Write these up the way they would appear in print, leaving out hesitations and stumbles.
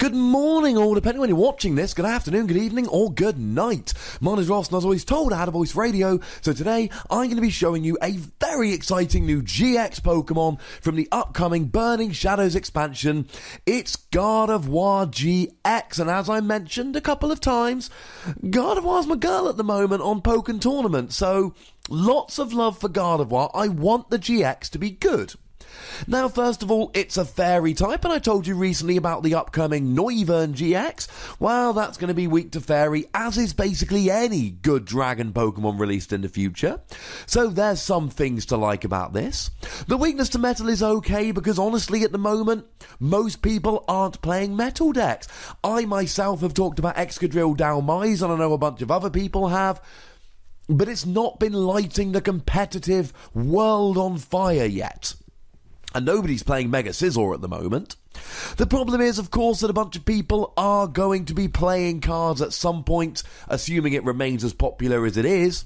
Good morning, all, depending when you're watching this. Good afternoon, good evening, or good night. My name is Ross, and as always told, I had a voice radio. So today, I'm going to be showing you a very exciting new GX Pokemon from the upcoming Burning Shadows expansion. It's Gardevoir GX, and as I mentioned a couple of times, Gardevoir's my girl at the moment on Pokémon Tournament, so lots of love for Gardevoir. I want the GX to be good. Now, first of all, it's a fairy type, and I told you recently about the upcoming Noivern GX. Well, that's going to be weak to fairy, as is basically any good dragon Pokemon released in the future. So there's some things to like about this. The weakness to metal is okay, because honestly, at the moment, most people aren't playing metal decks. I myself have talked about Excadrill Dalmise, and I know a bunch of other people have, but it's not been lighting the competitive world on fire yet. And nobody's playing Mega Scizor at the moment. The problem is, of course, that a bunch of people are going to be playing cards at some point, assuming it remains as popular as it is,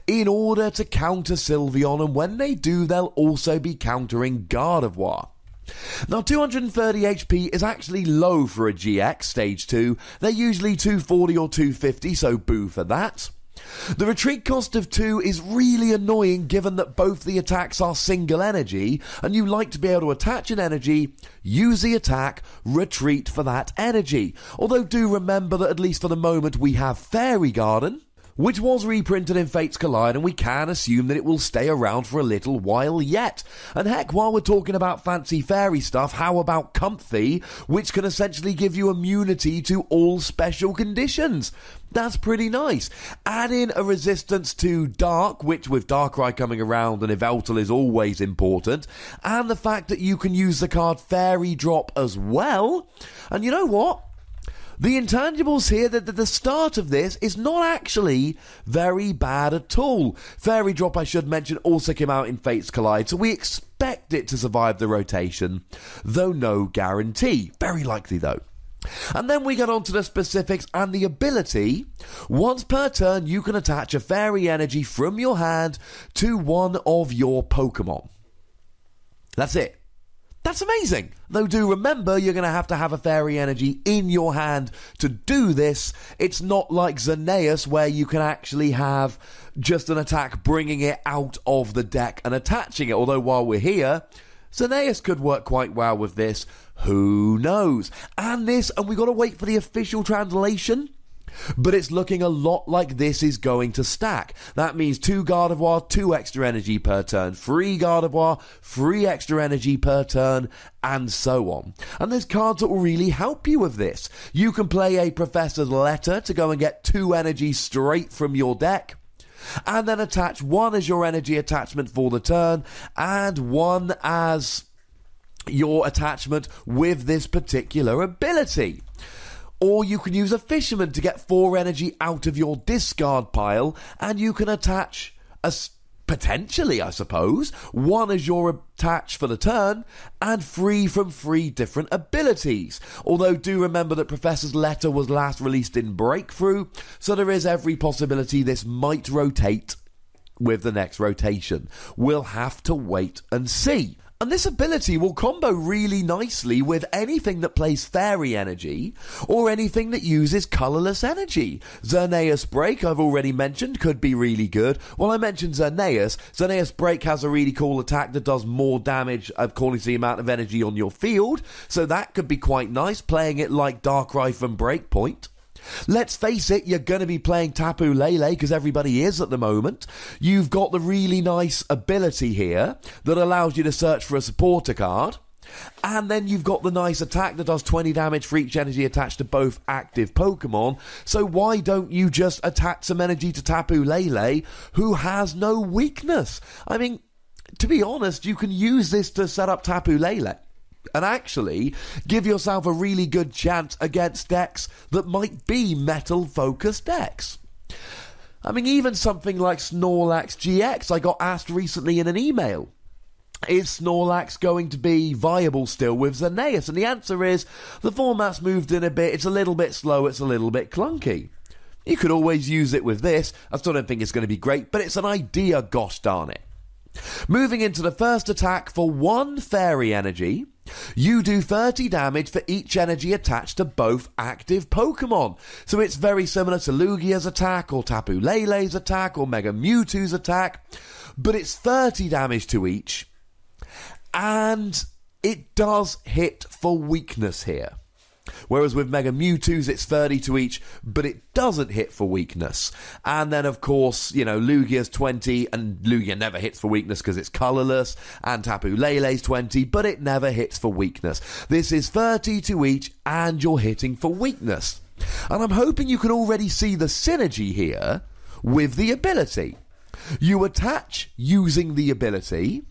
in order to counter Sylveon, and when they do, they'll also be countering Gardevoir. Now, 230 HP is actually low for a GX Stage 2. They're usually 240 or 250, so boo for that. The retreat cost of 2 is really annoying given that both the attacks are single energy, and you like to be able to attach an energy, use the attack, retreat for that energy. Although do remember that at least for the moment we have Fairy Garden, which was reprinted in Fates Collide, and we can assume that it will stay around for a little while yet. And heck, while we're talking about fancy fairy stuff, how about Comfy, which can essentially give you immunity to all special conditions? That's pretty nice. Add in a resistance to Dark, which with Darkrai coming around and Yveltal is always important, and the fact that you can use the card Fairy Drop as well. And you know what? The intangibles here at the start of this is not actually very bad at all. Fairy Drop, I should mention, also came out in Fates Collide, so we expect it to survive the rotation, though no guarantee. Very likely, though. And then we get on to the specifics and the ability. Once per turn, you can attach a fairy energy from your hand to one of your Pokemon. That's it. That's amazing. Though do remember, you're going to have a fairy energy in your hand to do this. It's not like Xerneas, where you can actually have just an attack bringing it out of the deck and attaching it. Although while we're here, Xerneas could work quite well with this. Who knows? And we've got to wait for the official translation. But it's looking a lot like this is going to stack. That means 2 Gardevoir, 2 extra energy per turn, 3 Gardevoir, 3 extra energy per turn, and so on. And there's cards that will really help you with this. You can play a Professor's Letter to go and get 2 energy straight from your deck, and then attach 1 as your energy attachment for the turn, and 1 as your attachment with this particular ability. Or you can use a Fisherman to get 4 energy out of your discard pile, and you can attach, potentially, I suppose, 1 as your attach for the turn, and 3 from 3 different abilities. Although do remember that Professor's Letter was last released in Breakthrough, so there is every possibility this might rotate with the next rotation. We'll have to wait and see. And this ability will combo really nicely with anything that plays fairy energy or anything that uses colourless energy. Xerneas Break, I've already mentioned, could be really good. Well, I mentioned Xerneas. Xerneas Break has a really cool attack that does more damage according to the amount of energy on your field, so that could be quite nice, playing it like Darkrai from Breakpoint. Let's face it, you're going to be playing Tapu Lele, because everybody is at the moment. You've got the really nice ability here that allows you to search for a supporter card. And then you've got the nice attack that does 20 damage for each energy attached to both active Pokemon. So why don't you just attach some energy to Tapu Lele, who has no weakness? I mean, to be honest, you can use this to set up Tapu Lele and actually give yourself a really good chance against decks that might be metal-focused decks. I mean, even something like Snorlax GX, I got asked recently in an email, is Snorlax going to be viable still with Xerneas? And the answer is, the format's moved in a bit, it's a little bit slow, it's a little bit clunky. You could always use it with this. I still don't think it's going to be great, but it's an idea, gosh darn it. Moving into the first attack for 1 fairy energy, You do 30 damage for each energy attached to both active Pokemon. So it's very similar to Lugia's attack, or Tapu Lele's attack, or Mega Mewtwo's attack. But it's 30 damage to each. And it does hit for weakness here. Whereas with Mega Mewtwo's, it's 30 to each, but it doesn't hit for weakness. And then, of course, Lugia's 20, and Lugia never hits for weakness because it's colourless, and Tapu Lele's 20, but it never hits for weakness. This is 30 to each, and you're hitting for weakness. And I'm hoping you can already see the synergy here with the ability. You attach using the ability,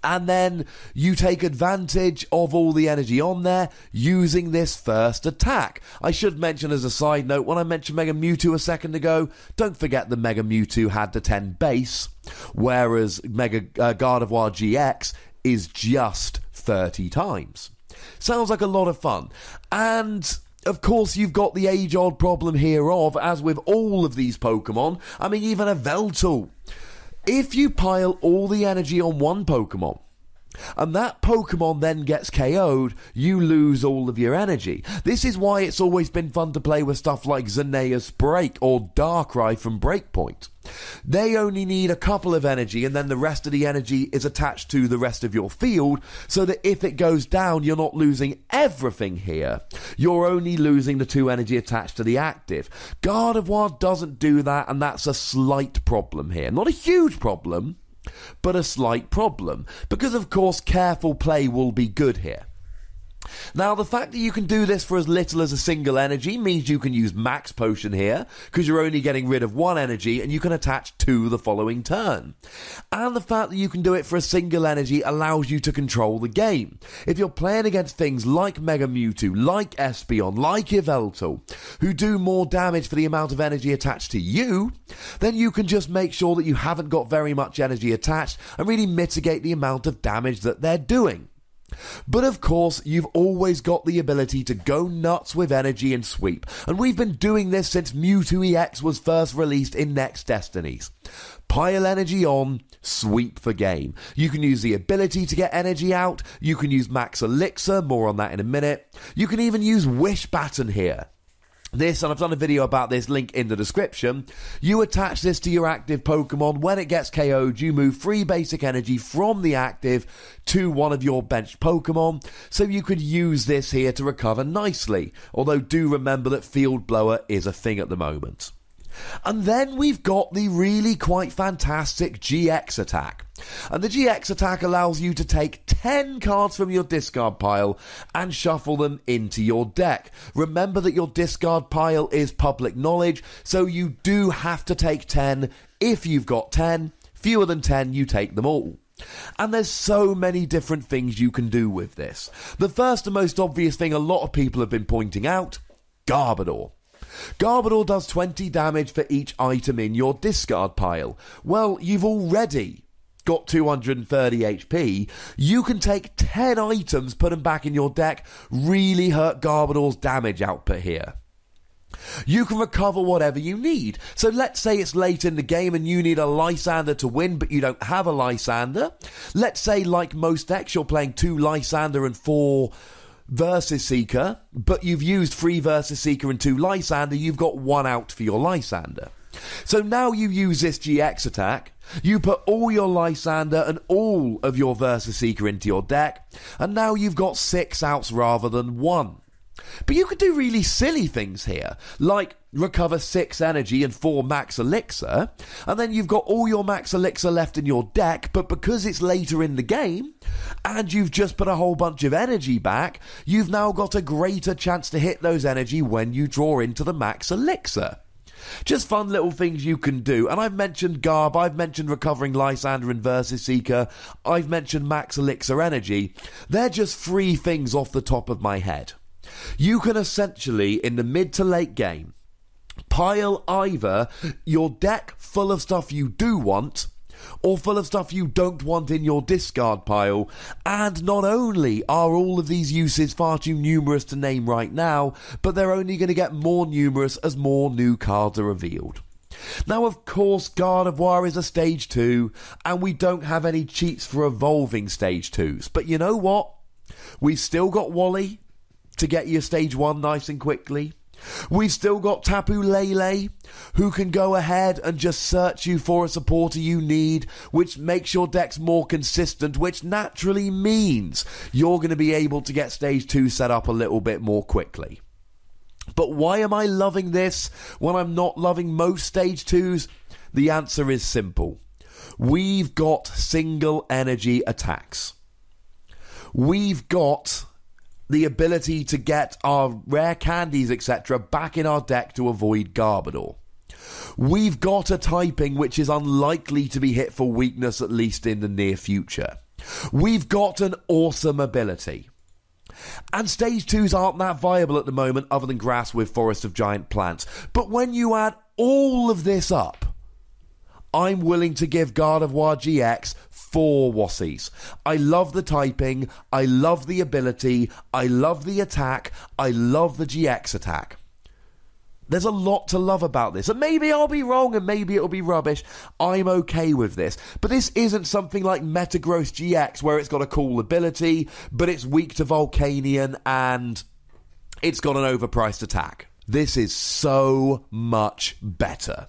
and then you take advantage of all the energy on there using this first attack. I should mention as a side note, when I mentioned Mega Mewtwo a second ago, don't forget that Mega Mewtwo had the 10 base, whereas Gardevoir GX is just 30 times. Sounds like a lot of fun. And of course, you've got the age-old problem here of, as with all of these Pokemon, I mean, even a Veltal. If you pile all the energy on one Pokemon, and that Pokemon then gets KO'd, you lose all of your energy. This is why it's always been fun to play with stuff like Xenaeus Break or Darkrai from Breakpoint. They only need a couple of energy, and then the rest of the energy is attached to the rest of your field, so that if it goes down, you're not losing everything here. You're only losing the 2 energy attached to the active. Gardevoir doesn't do that, and that's a slight problem here. Not a huge problem, but a slight problem, because of course careful play will be good here. Now, the fact that you can do this for as little as a single energy means you can use Max Potion here, because you're only getting rid of 1 energy and you can attach 2 the following turn. And the fact that you can do it for a single energy allows you to control the game. If you're playing against things like Mega Mewtwo, like Espeon, like Yveltal, who do more damage for the amount of energy attached to you, then you can just make sure that you haven't got very much energy attached and really mitigate the amount of damage that they're doing. But of course, you've always got the ability to go nuts with energy and sweep, and we've been doing this since Mewtwo EX was first released in Next Destinies. Pile energy on, sweep for game. You can use the ability to get energy out, you can use Max Elixir, more on that in a minute. You can even use Wish Baton here. This, and I've done a video about this, link in the description. You attach this to your active Pokemon. When it gets KO'd, you move 3 basic energy from the active to one of your benched Pokemon, so you could use this here to recover nicely. Although do remember that Field Blower is a thing at the moment. And then we've got the really quite fantastic GX attack. And the GX attack allows you to take 10 cards from your discard pile and shuffle them into your deck. Remember that your discard pile is public knowledge, so you do have to take 10. If you've got 10, fewer than 10, you take them all. And there's so many different things you can do with this. The first and most obvious thing a lot of people have been pointing out, Garbodor. Garbodor does 20 damage for each item in your discard pile. Well, you've already got 230 HP. You can take 10 items, put them back in your deck, really hurt Garbodor's damage output here. You can recover whatever you need. So let's say it's late in the game and you need a Lysander to win, but you don't have a Lysander. Let's say, like most decks, you're playing 2 Lysander and 4 Versus Seeker, but you've used 3 Versus Seeker and 2 Lysander, you've got 1 out for your Lysander. So now you use this GX attack, you put all your Lysander and all of your Versus Seeker into your deck, and now you've got 6 outs rather than 1. But you could do really silly things here, like recover 6 energy and 4 Max Elixir, and then you've got all your Max Elixir left in your deck, but because it's later in the game, and you've just put a whole bunch of energy back, you've now got a greater chance to hit those energy when you draw into the Max Elixir. Just fun little things you can do. And I've mentioned Garb, I've mentioned recovering Lysander and Versus Seeker, I've mentioned Max Elixir energy. They're just 3 things off the top of my head. You can essentially, in the mid to late game, pile either your deck full of stuff you do want, or full of stuff you don't want in your discard pile, and not only are all of these uses far too numerous to name right now, but they're only going to get more numerous as more new cards are revealed. Now, of course, Gardevoir is a Stage 2, and we don't have any cheats for evolving Stage 2s, but you know what? We've still got Wally to get you stage 1 nice and quickly. We've still got Tapu Lele, who can go ahead and just search you for a supporter you need, which makes your decks more consistent, which naturally means you're going to be able to get stage 2 set up a little bit more quickly. But why am I loving this when I'm not loving most stage 2s? The answer is simple. We've got single energy attacks. We've got the ability to get our rare candies, etc., back in our deck to avoid Garbodor. We've got a typing which is unlikely to be hit for weakness, at least in the near future. We've got an awesome ability. And stage 2s aren't that viable at the moment other than grass with Forest of Giant Plants. But when you add all of this up, I'm willing to give Gardevoir GX 4 Wassies. I love the typing, I love the ability, I love the attack, I love the GX attack. There's a lot to love about this, and maybe I'll be wrong and maybe it'll be rubbish. I'm okay with this, but this isn't something like Metagross GX where it's got a cool ability, but it's weak to Volcanion and it's got an overpriced attack. This is so much better.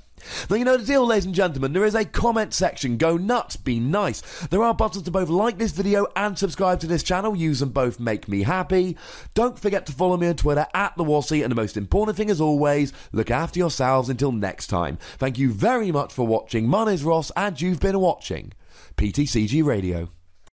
Now, you know the deal, ladies and gentlemen. There is a comment section. Go nuts, be nice. There are buttons to both like this video and subscribe to this channel. Use them both, make me happy. Don't forget to follow me on Twitter @TheWassie. And the most important thing, as always, look after yourselves until next time. Thank you very much for watching. My name's Ross, and you've been watching PTCG Radio.